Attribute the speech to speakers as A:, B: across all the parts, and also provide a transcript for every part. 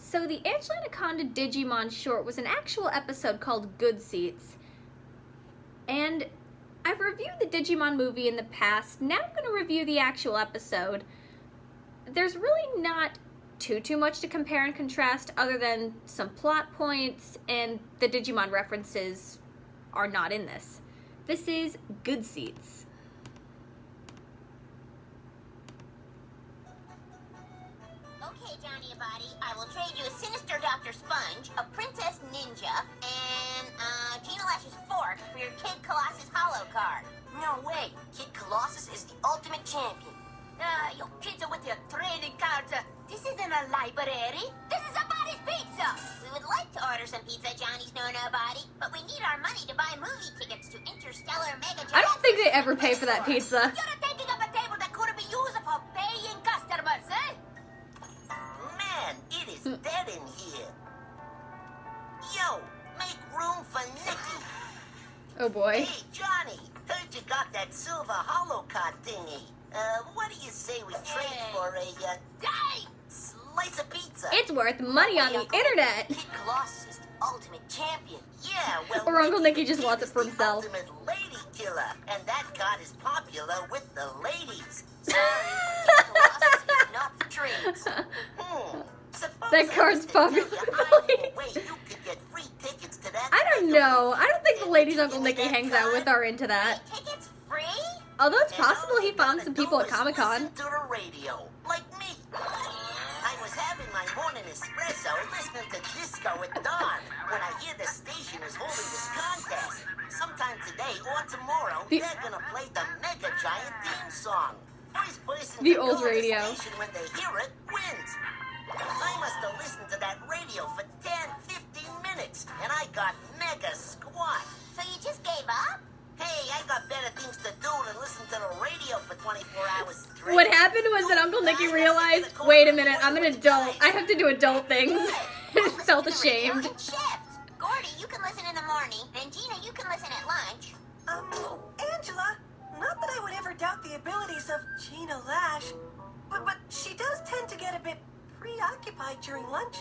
A: So the Anaconda Digimon short was an actual episode called Good Seats. And I've reviewed the Digimon movie in the past. Now I'm going to review the actual episode. There's really not too much to compare and contrast other than some plot points, and the Digimon references are not in this. This is Good Seats.
B: Okay, Johnny Abadi, I will trade you a sinister Dr. Sponge, a Princess Ninja, and Gina Lash's fork for your Kid Colossus holo card.
C: No way. Kid Colossus is the ultimate champion.
B: Your kids are with your trading cards. This isn't a library. This is Abadi's Pizza. We would like to order some pizza, Johnny Snono Abadi, but we need our money to buy movie tickets to Interstellar Mega Giant.
A: I don't think they ever pay for that pizza.
B: You're taking up a table that could be used for paying customers, eh?
C: Man, it is dead in here. Yo, make room for Nikki.
A: Oh boy.
C: Hey, Johnny, heard you got that silver holo card thingy. What do you say we trade for a, slice of pizza?
A: It's worth money on the internet.
C: Kid Colossus is the ultimate champion. Yeah, well...
A: Or Uncle Nicky just wants it for himself.
C: The ultimate lady killer, and that card is popular with the ladies. Sorry, Kid Colossus is not the trades.
A: That card's popular with the ladies.
C: Wait, you could get free tickets to that.
A: I don't know. I don't think the ladies Uncle Nicky hangs out with are into that.
B: Tickets free?
A: Although it's possible he found some people at Comic-Con.
C: Listen to the radio, like me. I was having my morning espresso listening to Disco at dawn when I hear the station is holding this contest. Sometime today or tomorrow, they're gonna play the Mega Giant theme song. First person
A: The
C: to
A: old
C: call the
A: radio.
C: station when they hear it wins. I must have listened to that radio for 10-15 minutes, and I got mega squat.
B: So you just gave up?
C: Hey, I got better things to do than listen to the radio for 24 hours straight.
A: What happened was that Uncle Nicky realized, wait a minute, I'm an adult. I have to do adult things. He felt ashamed.
B: Shift. Gordy, you can listen in the morning, and Gina, you can listen at lunch.
D: Angela, not that I would ever doubt the abilities of Gina Lash, but she does tend to get a bit preoccupied during lunch.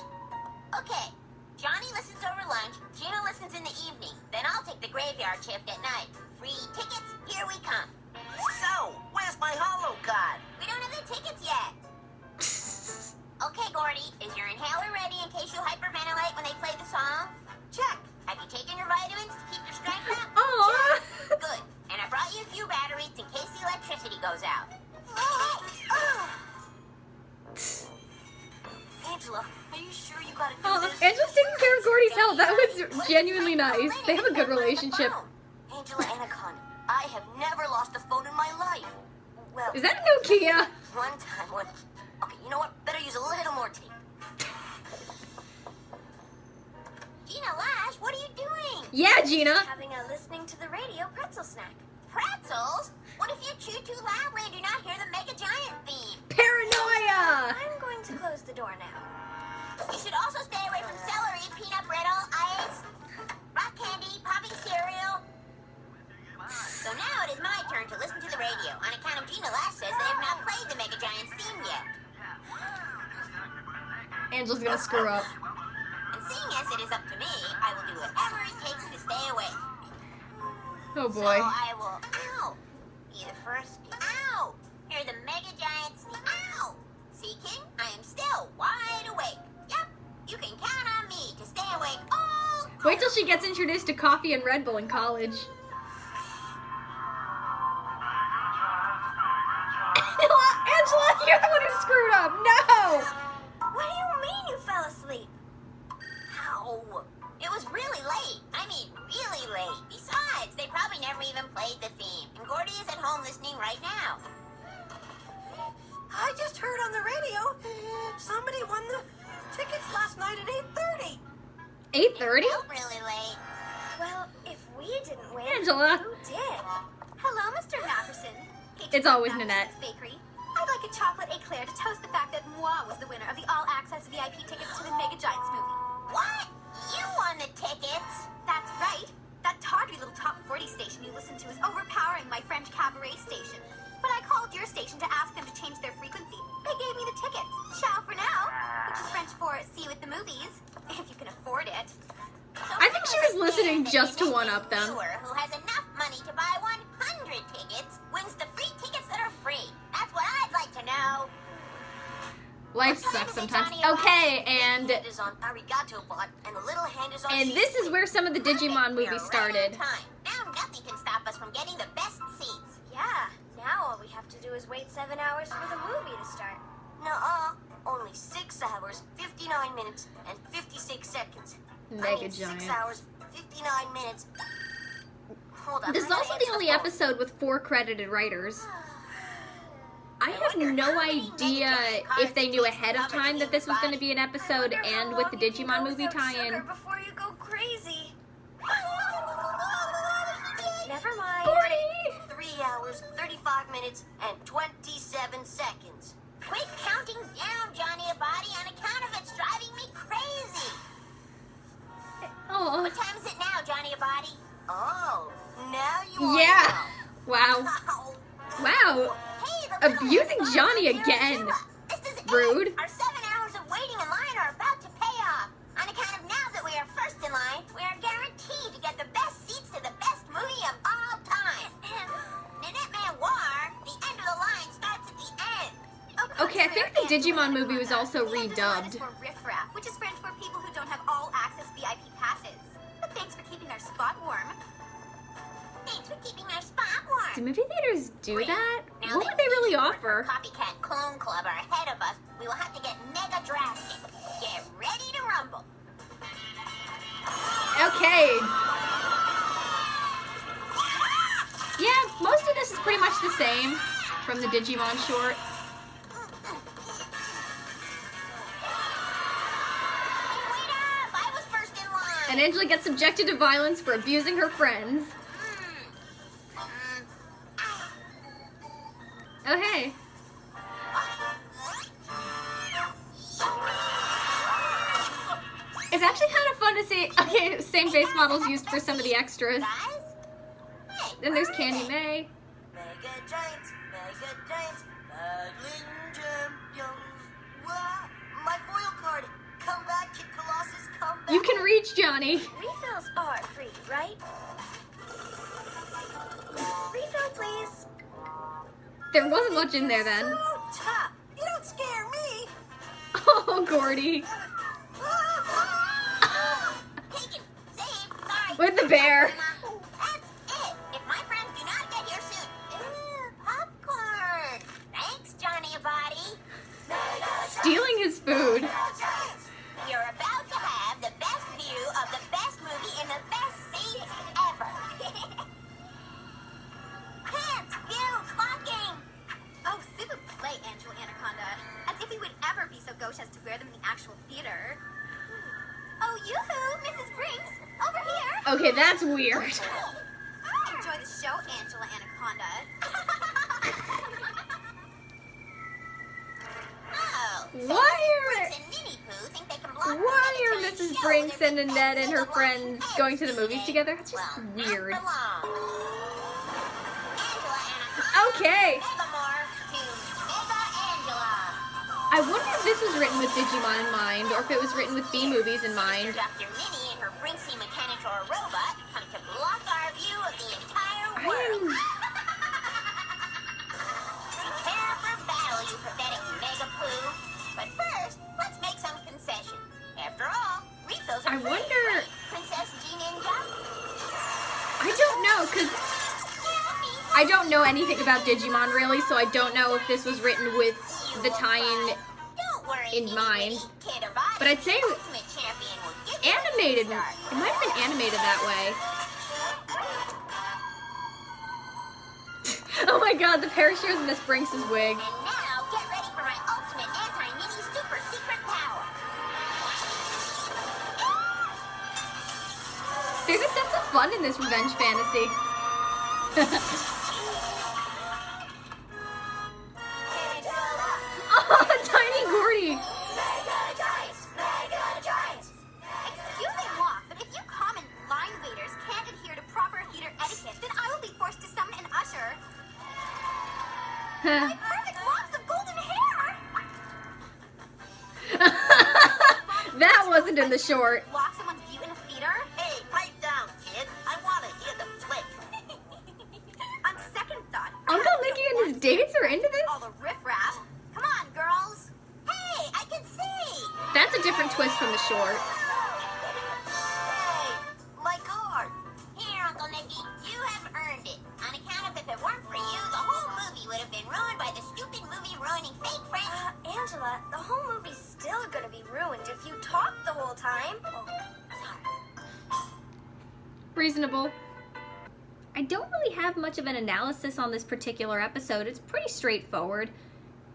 B: Okay, Johnny listens over lunch, Gina listens in the evening, then I'll take the graveyard shift at night. Free tickets, here we come.
C: So, where's my holo card?
B: We don't have the tickets yet. Okay, Gordy, is your inhaler ready in case you hyperventilate when they play the song? Check. Have you taken your vitamins to keep your strength up?
A: Aww.
B: Check. Good. And I brought you a few batteries in case the electricity goes out.
C: Angela, are you sure you gotta do
A: Oh,
C: this?
A: Angela's taking care of Gordy's health. That was genuinely nice. They have a good relationship.
C: Angela Anaconda, I have never lost a phone in my life. Well,
A: Is that a Nokia?
C: one time when... Okay, you know what? Better use a little more tape.
B: Gina Lash, what are you doing?
A: Yeah, Gina.
B: Having a listening to the radio pretzel snack. Pretzels? What if you chew too loudly and do not hear the Mega Giant theme?
A: Paranoia.
B: I'm going to close the door now. You should also stay away from celery, peanut brittle, ice, rock candy, poppy cereal. So now it is my turn to listen to the radio. On account of Gina Lash says they have not played the Mega Giant's theme yet.
A: Angela's gonna screw up.
B: And seeing as it is up to me, I will do whatever it takes to stay awake.
A: Oh
B: So
A: boy.
B: I will, ow, be the first, ow, hear the Mega Giant's theme, ow. See, King, I am still wide awake. Yep, you can count on me to stay awake all.
A: Wait till she gets introduced to coffee and Red Bull in college. Angela, you're the one who screwed up. No.
B: What do you mean you fell asleep? Ow, it was really late. I mean, really late. Besides, they probably never even played the theme. And Gordy is at home listening right now.
D: I just heard on the radio somebody won the tickets last night at 8:30.
A: 8:30?
B: Felt really late.
E: Well, if we didn't win,
A: Angela.
E: who did? Hello, Mr. Matherson.
A: It's always Nanette.
E: Bakery. I'd like a chocolate eclair to toast the fact that moi was the winner of the all-access VIP tickets to the Mega Giants movie.
B: What? You won the tickets?
E: That's right. That tawdry little top 40 station you listen to is overpowering my French cabaret station. But I called your station to ask them to change their frequency. They gave me the tickets. Ciao for now. Which is French for see you with the movies, if you can afford it.
B: So
A: I think she was listening just to one-up them.
B: viewer who has enough money to buy 100 tickets wins the free tickets that are free. That's what I'd like to know.
A: Life sucks sometimes. Okay, and
C: Hand is on arigato bot, and the little hand is on.
A: this is where some of the Digimon
B: We're
A: movie
B: right
A: started.
B: on time. Now nothing can stop us from getting the best seats.
E: Yeah, now all we have to do is wait 7 hours for the movie to start.
C: Nuh-uh. Only 6 hours, 59 minutes, and 56 seconds.
A: Mega
C: 6
A: giant.
C: hours, 59 minutes. Hold on.
A: This is
C: I gotta
A: also
C: answer
A: the only
C: phone.
A: episode with 4 credited writers. I have no idea if they knew ahead of time that this was going to be an episode and with the Digimon movie tie-in.
E: Before you go crazy. Never mind.
C: 3 hours, 35 minutes, and 27 seconds.
B: Quit counting down, Johnny Abadi, on account of it's driving me crazy.
A: Oh,
B: What time is it now, Johnny Abadi?
C: Oh, now you want
A: yeah.
C: to
A: Wow.
C: know.
A: Wow.
B: Hey, the little
A: Abusing
B: head's
A: Johnny
B: on
A: again.
B: This is it.
A: Rude.
B: Our 7 hours of waiting in line are about to pay off. On account of now that we are first in line, we are guaranteed to get the best seats to the best movie of all time. Nanette Manoir, the end of the line starts at the end.
A: Okay, I think the Digimon movie was also redubbed.
E: For riffraff, which is French for people who don't have all access VIP passes. But thanks for keeping our spot warm.
B: Thanks for keeping our spot warm.
A: Do movie theaters do that?
B: Now
A: What
B: that
A: would they really
B: these
A: offer?
B: Copycat Clone Club are ahead of us, we will have to get mega drastic. Get ready to rumble.
A: Okay. Yeah, most of this is pretty much the same from the Digimon short.
B: Wait up! I was first in line.
A: And Angela gets subjected to violence for abusing her friends. Oh, hey. It's actually kind of fun to see, okay, same face models used for some of the extras.
B: Guys? Hey,
A: Then there's
B: where
A: Candy
B: is it?
A: May.
C: Mega Giants, battling champions. Wah, my foil card. Come back, Kid Colossus, come back.
A: You can reach Johnny.
E: Refills are free, right? Refill, please.
A: There wasn't much in there then.
D: So tough. You don't scare me.
A: Oh, Gordy.
B: Taken, saved, sorry.
A: With the bear.
B: That's it. If my friends do not get here soon. Ew, popcorn. Thanks, Johnny Abadi.
A: Stealing his food.
B: You're about to have the best view of the best movie in the best seats ever. Pants, view, clocking.
E: Oh, s'il vous plaît, Angela Anaconda. As if we would ever be so gauche as to wear them in the actual theater. Oh, yoo-hoo, Mrs. Brinks, over here.
A: Okay, that's weird.
E: Enjoy the show, Angela Anaconda.
B: Oh, so
A: Why are-
B: Prince and Minnie Pooh think they can block the
A: Why are
B: Mediterranean
A: Mrs.
B: show
A: Brinks
B: with
A: and
B: their
A: Annette
B: big
A: and her
B: mega
A: friends
B: wide
A: going to the
B: heads
A: movies
B: today?
A: together? That's just
B: Well,
A: weird.
B: not for long. Angela Anaconda.
A: Okay.
B: Megamorph to Mega Angela.
A: I wonder if this was written with Digimon in mind, or if it was written with B movies in mind.
B: Dr. Minnie and her Brinksy Mechanitor robot come to block our view of the entire
A: I
B: world.
A: am...
B: Prepare for battle, you pathetic Mega Pooh. But first, let's make some concessions. After all, refills are
A: I
B: free,
A: wonder-
B: right, Princess G-Ninja?
A: I don't know, because I don't know anything about Digimon, really, so I don't know if this was written with the tie-in
B: Don't worry,
A: in
B: Minnie
A: mind.
B: Winnie, Kid Abadi,
A: But I'd say
B: the Ultimate Champion will give you a
A: animated.
B: head
A: It
B: start.
A: might have been animated that way. Oh my god, the pair shares Miss Brinks' wig.
B: And now, get ready for my ultimate anti-Minnie super secret power.
A: There's a sense of fun in this revenge fantasy. Oh, tiny Gordy.
E: Excuse-moi, but if you common line waiters can't adhere to proper theater etiquette, then I will be forced to summon an usher. My perfect locks of golden hair!
A: the short.
E: Block someone's view in a theater?
C: Hey, pipe down, kid. I want to hear the flick.
E: On second thought,
A: Uncle Nicky and his dates are into
E: all
A: this?
E: the riffraff.
B: Come on, girls. Hey, I can see.
A: That's a different twist from the short.
C: Hey, my card.
B: Here, Uncle Nicky, you have earned it. On account of if it weren't for you, the whole movie would have been ruined by the stupid movie ruining fake friends.
E: Angela, the whole movie's still gonna be ruined if you talk the whole time. Oh, sorry.
A: Reasonable. I don't really have much of an analysis on this particular episode. It's pretty straightforward.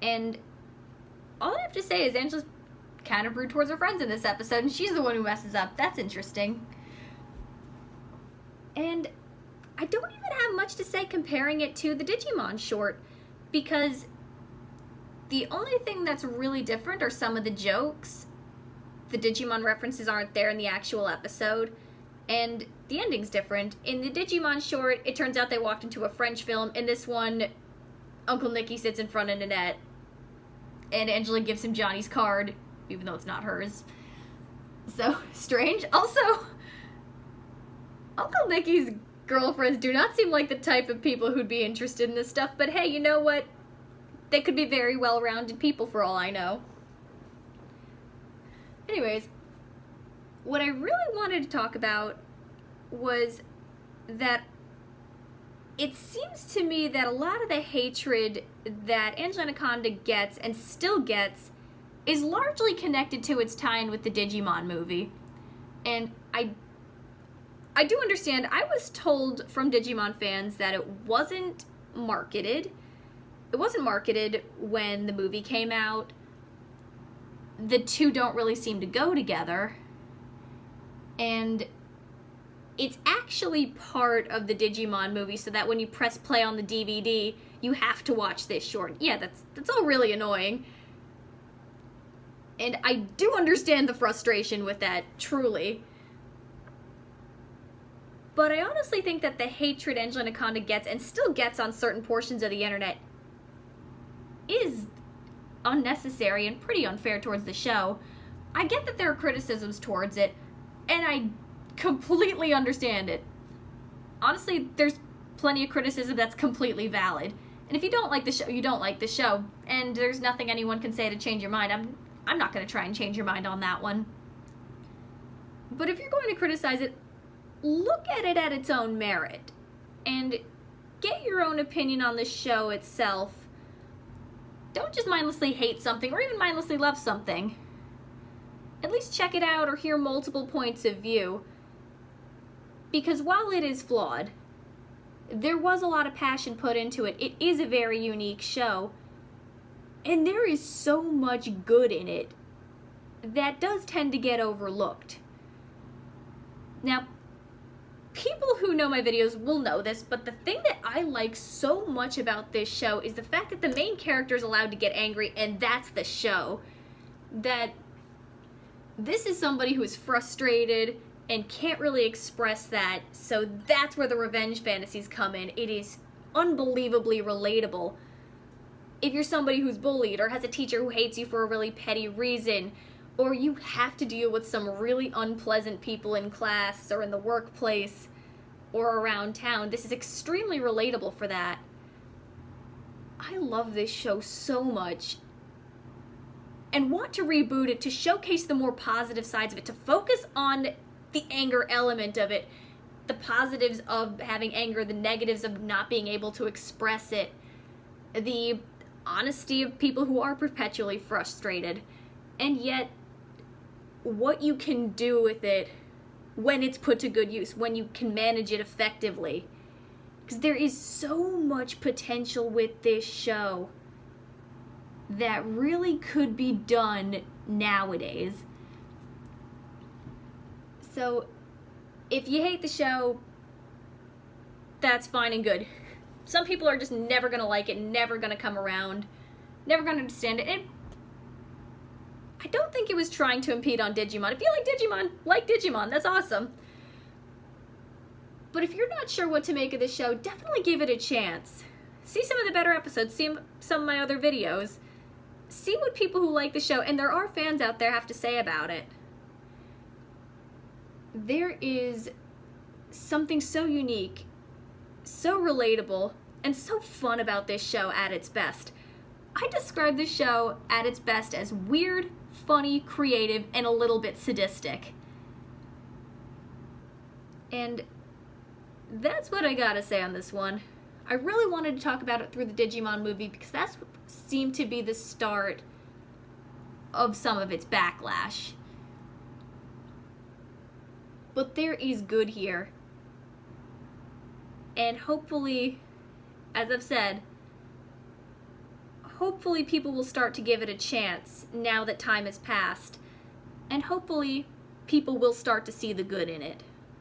A: And all I have to say is Angela's kind of rude towards her friends in this episode, and she's the one who messes up. That's interesting. And I don't even have much to say comparing it to the Digimon short, because the only thing that's really different are some of the jokes. The Digimon references aren't there in the actual episode, and the ending's different. In the Digimon short, it turns out they walked into a French film. In this one, Uncle Nicky sits in front of Nanette, and Angela gives him Johnny's card, even though it's not hers. So, strange. Also, Uncle Nicky's girlfriends do not seem like the type of people who'd be interested in this stuff, but hey, you know what? They could be very well-rounded people for all I know. Anyways, what I really wanted to talk about was that it seems to me that a lot of the hatred that Anaconda gets and still gets is largely connected to its tie-in with the Digimon movie. And I do understand. I was told from Digimon fans that it wasn't marketed. It wasn't marketed when the movie came out. The two don't really seem to go together. And it's actually part of the Digimon movie, so that when you press play on the DVD, you have to watch this short. Yeah, that's all really annoying. And I do understand the frustration with that, truly. But I honestly think that the hatred Anaconda gets, and still gets on certain portions of the internet, is unnecessary and pretty unfair towards the show. I get that there are criticisms towards it, and I completely understand it. Honestly, there's plenty of criticism that's completely valid. And if you don't like the show, you don't like the show, and there's nothing anyone can say to change your mind. I'm not going to try and change your mind on that one. But if you're going to criticize it, look at it at its own merit, and get your own opinion on the show itself. Don't just mindlessly hate something, or even mindlessly love something. At least check it out or hear multiple points of view. Because while it is flawed, there was a lot of passion put into it. It is a very unique show. And there is so much good in it that does tend to get overlooked. Now, people who know my videos will know this, but the thing that I like so much about this show is the fact that the main character is allowed to get angry, and that's the show. That this is somebody who is frustrated and can't really express that, so that's where the revenge fantasies come in. It is unbelievably relatable. If you're somebody who's bullied, or has a teacher who hates you for a really petty reason, or you have to deal with some really unpleasant people in class, or in the workplace, or around town, this is extremely relatable for that. I love this show so much, and want to reboot it to showcase the more positive sides of it, to focus on the anger element of it, the positives of having anger, the negatives of not being able to express it, the honesty of people who are perpetually frustrated, and yet what you can do with it when it's put to good use, when you can manage it effectively. Because there is so much potential with this show that really could be done nowadays. So, if you hate the show, that's fine and good. Some people are just never gonna like it, never gonna come around, never gonna understand it. And I don't think it was trying to impede on Digimon. If you like Digimon, that's awesome. But if you're not sure what to make of the show, definitely give it a chance. See some of the better episodes, see some of my other videos. See what people who like the show, and there are fans out there, have to say about it. there is something so unique, so relatable, and so fun about this show at its best. I describe this show at its best as weird, funny, creative, and a little bit sadistic. And that's what I gotta say on this one. I really wanted to talk about it through the Digimon movie because that's what seemed to be the start of some of its backlash. But there is good here. And hopefully, as I've said, hopefully people will start to give it a chance now that time has passed. And hopefully people will start to see the good in it.